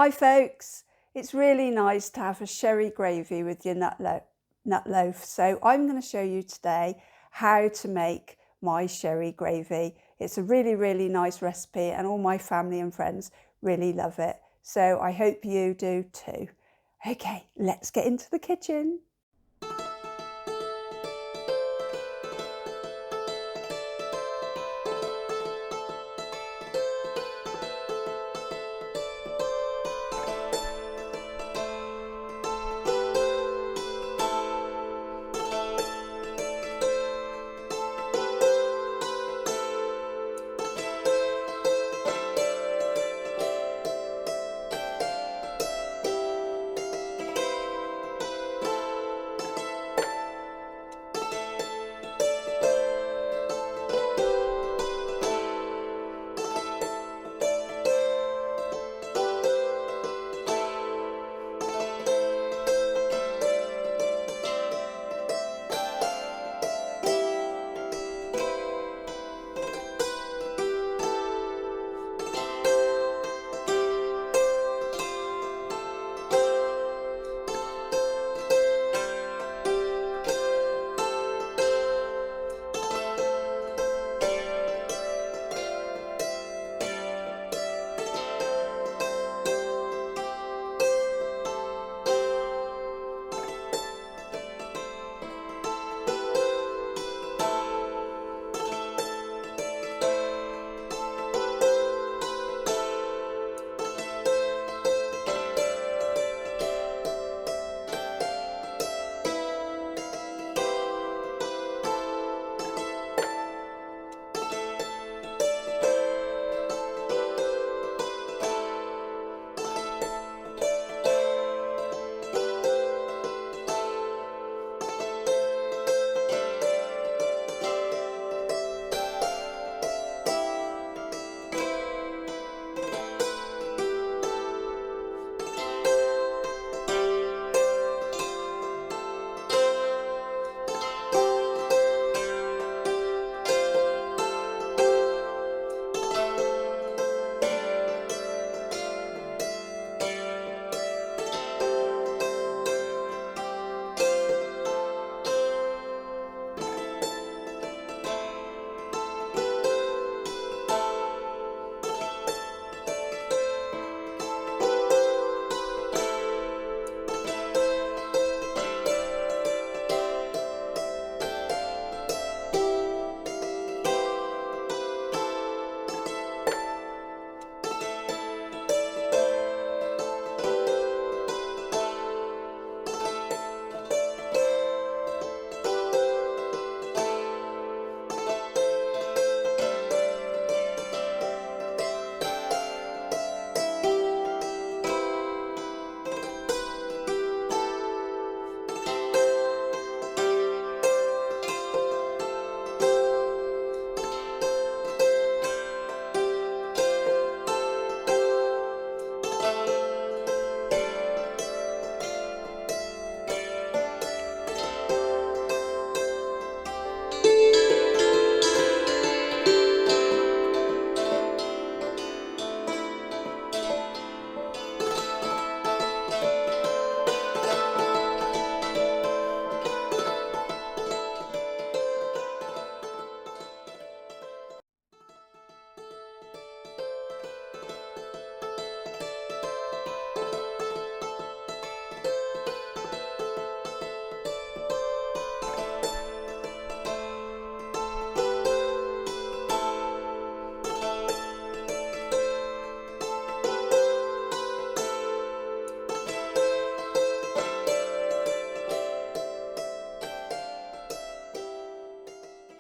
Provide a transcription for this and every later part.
Hi folks, it's really nice to have a sherry gravy with your nut loaf. So I'm going to show you today how to make my sherry gravy. It's a really nice recipe and all my family and friends really love it. So I hope you do too. Okay, let's get into the kitchen.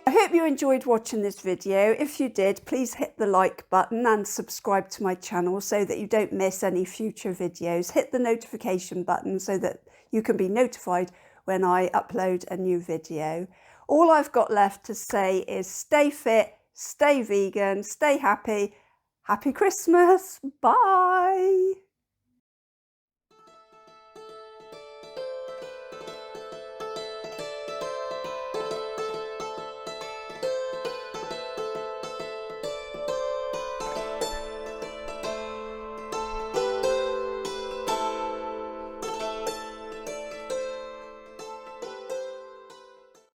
I hope you enjoyed watching this video. If you did, please hit the like button and subscribe to my channel so that you don't miss any future videos. Hit the notification button so that you can be notified when I upload a new video. All I've got left to say is stay fit, stay vegan, stay happy. Happy Christmas. Bye.